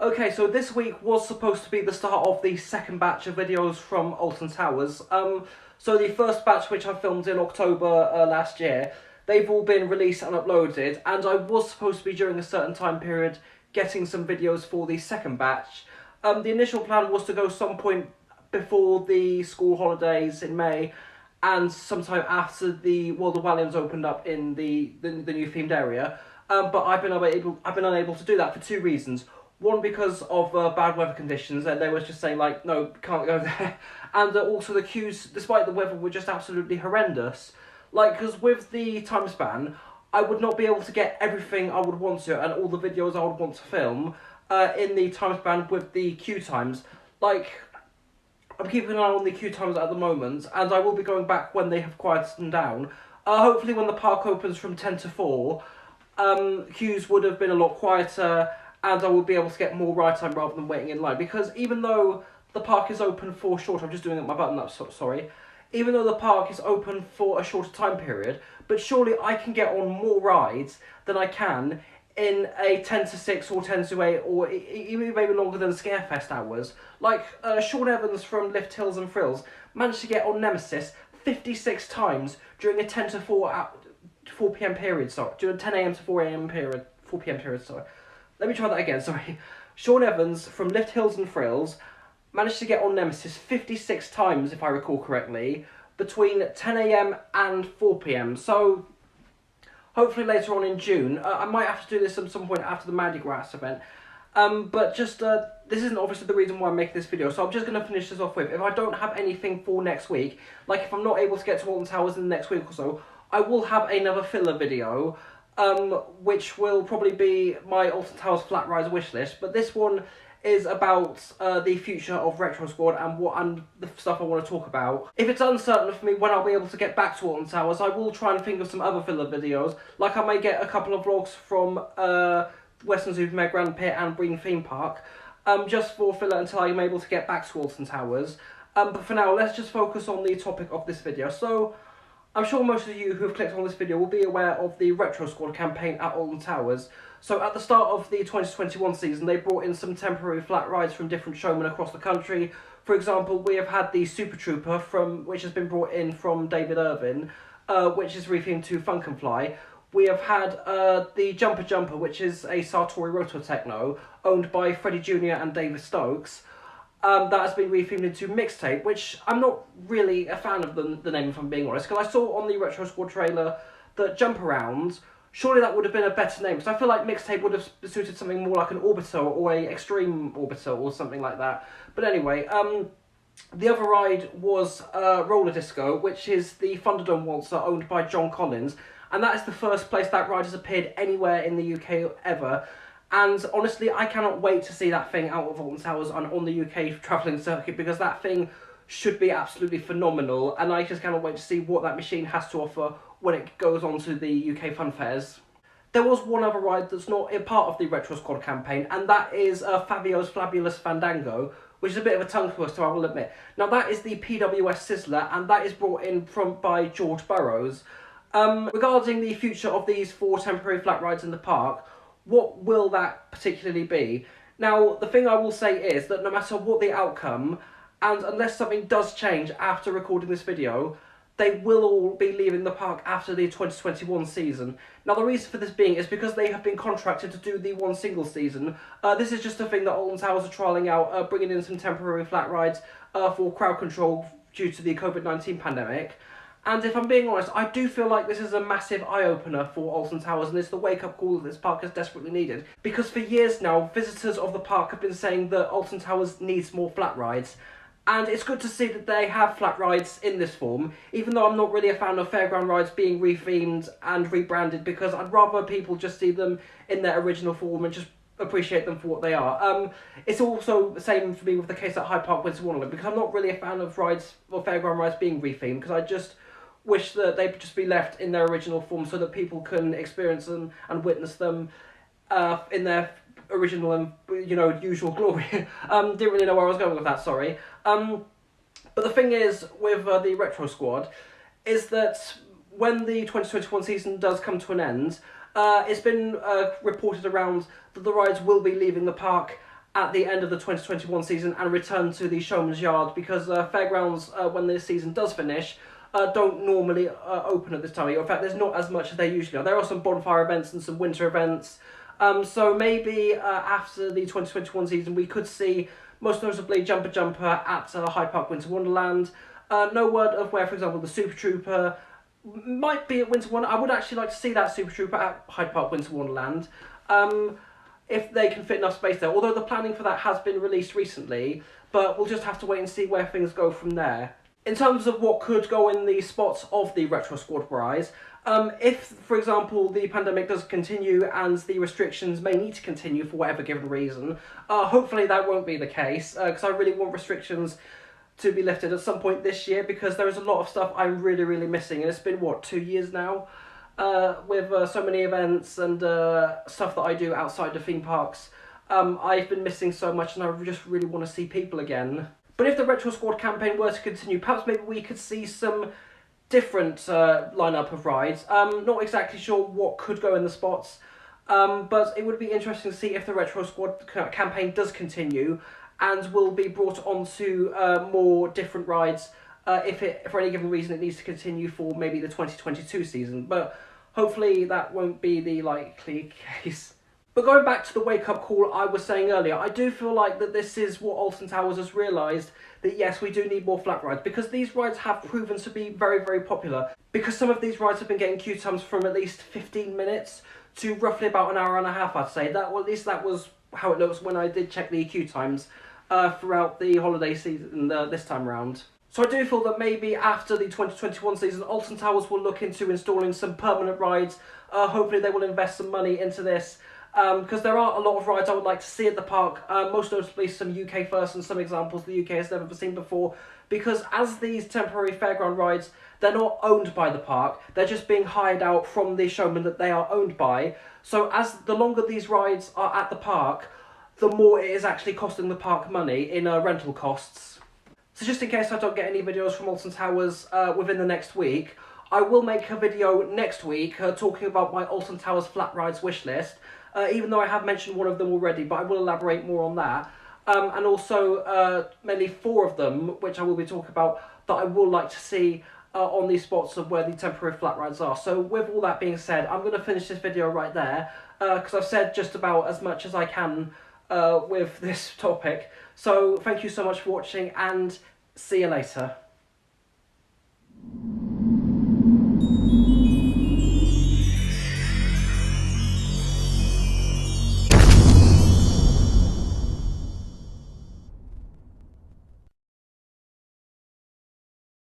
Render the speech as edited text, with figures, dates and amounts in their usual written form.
Okay, so this week was supposed to be the start of the second batch of videos from Alton Towers. So the first batch, which I filmed in October last year, they've all been released and uploaded, and I was supposed to be during a certain time period getting some videos for the second batch. The initial plan was to go some point before the school holidays in May, and sometime after the World of Walians opened up in the new themed area. But I've been unable to do that for two reasons. One, because of bad weather conditions, and they were just saying like, no, can't go there. And also the queues, despite the weather, were just absolutely horrendous. Like, because with the time span, I would not be able to get everything I would want to and all the videos I would want to film in the time span with the queue times. Like, I'm keeping an eye on the queue times at the moment, and I will be going back when they have quietened down. Hopefully when the park opens from 10 to 4, queues would have been a lot quieter, and I will be able to get more ride time rather than waiting in line. Because even though the park is open for short, I'm just doing it with my button up, sorry. Even though the park is open for a shorter time period, but surely I can get on more rides than I can in a 10 to 6 or 10 to 8 or even maybe longer than Scarefest hours. Like, Sean Evans from Lift Hills and Frills managed to get on Nemesis 56 times during a 10 to 4 p.m. period, sorry. During a 10 a.m. to 4 a.m. period, 4 p.m. period, sorry. Let me try that again, sorry. Sean Evans from Lift Hills and Frills managed to get on Nemesis 56 times, if I recall correctly, between 10 a.m. and 4 p.m. So, hopefully later on in June, I might have to do this at some point after the Mardi Gras event. But just, this isn't obviously the reason why I'm making this video, so I'm just going to finish this off with, if I don't have anything for next week, like if I'm not able to get to Alton Towers in the next week or so, I will have another filler video, which will probably be my Alton Towers Flat Rides wishlist, but this one is about the future of Retrosquad and the stuff I want to talk about. If it's uncertain for me when I'll be able to get back to Alton Towers, I will try and think of some other filler videos, like I may get a couple of vlogs from Western Supermare Grand Pit and Breen Theme Park, just for filler until I'm able to get back to Alton Towers. But for now, let's just focus on the topic of this video. So, I'm sure most of you who have clicked on this video will be aware of the Retrosquad campaign at Alton Towers. So at the start of the 2021 season, they brought in some temporary flat rides from different showmen across the country. For example, we have had the Super Trooper, which has been brought in from David Irvin, which is rethemed to Funk and Fly. We have had the Jumper Jumper, which is a Sartori Roto Techno, owned by Freddie Jr. and David Stokes. That has been rethemed into Mixtape, which I'm not really a fan of the name, if I'm being honest, because I saw on the Retrosquad trailer that Jump Around, surely that would have been a better name, because I feel like Mixtape would have suited something more like an Orbiter or a Extreme Orbiter or something like that. But anyway, the other ride was Roller Disco, which is the Thunderdome Waltzer owned by John Collins, and that is the first place that ride has appeared anywhere in the UK ever. And honestly, I cannot wait to see that thing out of Alton Towers and on the UK travelling circuit, because that thing should be absolutely phenomenal, and I just cannot wait to see what that machine has to offer when it goes on to the UK fun fairs. There was one other ride that's not a part of the Retrosquad campaign, and that is Fabio's Flabulous Fandango, which is a bit of a tongue twister, I will admit. Now that is the PWS Sizzler, and that is brought in by George Burrows. Regarding the future of these 4 temporary flat rides in the park, what will that particularly be? Now, the thing I will say is that no matter what the outcome, and unless something does change after recording this video, they will all be leaving the park after the 2021 season. Now, the reason for this being is because they have been contracted to do the one single season. This is just a thing that Alton Towers are trialling out, bringing in some temporary flat rides for crowd control due to the COVID-19 pandemic. And if I'm being honest, I do feel like this is a massive eye-opener for Alton Towers, and it's the wake-up call that this park has desperately needed. Because for years now, visitors of the park have been saying that Alton Towers needs more flat rides. And it's good to see that they have flat rides in this form, even though I'm not really a fan of fairground rides being rethemed and rebranded, because I'd rather people just see them in their original form and just appreciate them for what they are. It's also the same for me with the case at Hyde Park Winter Wonderland, because I'm not really a fan of rides or fairground rides being rethemed, because I just wish that they'd just be left in their original form so that people can experience them and witness them in their original and, usual glory. Didn't really know where I was going with that, sorry. But the thing is, with the Retrosquad, is that when the 2021 season does come to an end, it's been reported around that the rides will be leaving the park at the end of the 2021 season and return to the Showman's Yard, because fairgrounds, when this season does finish, don't normally open at this time of year. In fact, there's not as much as they usually are. There are some bonfire events and some winter events. So maybe after the 2021 season, we could see, most notably, Jumper Jumper at Hyde Park Winter Wonderland. No word of where, for example, the Super Trooper might be at Winter Wonderland. I would actually like to see that Super Trooper at Hyde Park Winter Wonderland, if they can fit enough space there. Although the planning for that has been released recently, but we'll just have to wait and see where things go from there. In terms of what could go in the spots of the Retrosquad Rides, if, for example, the pandemic does continue and the restrictions may need to continue for whatever given reason, hopefully that won't be the case, because I really want restrictions to be lifted at some point this year, because there is a lot of stuff I'm really, really missing, and it's been, what, 2 years now? With so many events and stuff that I do outside the theme parks. I've been missing so much, and I just really want to see people again. But if the Retrosquad campaign were to continue, perhaps maybe we could see some different lineup of rides. Not exactly sure what could go in the spots, but it would be interesting to see if the Retrosquad campaign does continue and will be brought onto more different rides if for any given reason it needs to continue for maybe the 2022 season. But hopefully that won't be the likely case. But going back to the wake-up call I was saying earlier, I do feel like that this is what Alton Towers has realised, that yes, we do need more flat rides, because these rides have proven to be very, very popular. Because some of these rides have been getting queue times from at least 15 minutes to roughly about an hour and a half, I'd say. Well, at least that was how it looks when I did check the queue times throughout the holiday season this time around. So I do feel that maybe after the 2021 season, Alton Towers will look into installing some permanent rides. Hopefully they will invest some money into this, because there are a lot of rides I would like to see at the park, most notably some UK first and some examples the UK has never seen before, because as these temporary fairground rides, they're not owned by the park, they're just being hired out from the showman that they are owned by. So as the longer these rides are at the park, the more it is actually costing the park money in rental costs. So just in case I don't get any videos from Alton Towers within the next week, I will make a video next week talking about my Alton Towers flat rides wish list, even though I have mentioned one of them already, but I will elaborate more on that. And also mainly 4 of them, which I will be talking about, that I would like to see on these spots of where the temporary flat rides are. So with all that being said, I'm going to finish this video right there, because I've said just about as much as I can with this topic. So thank you so much for watching, and see you later.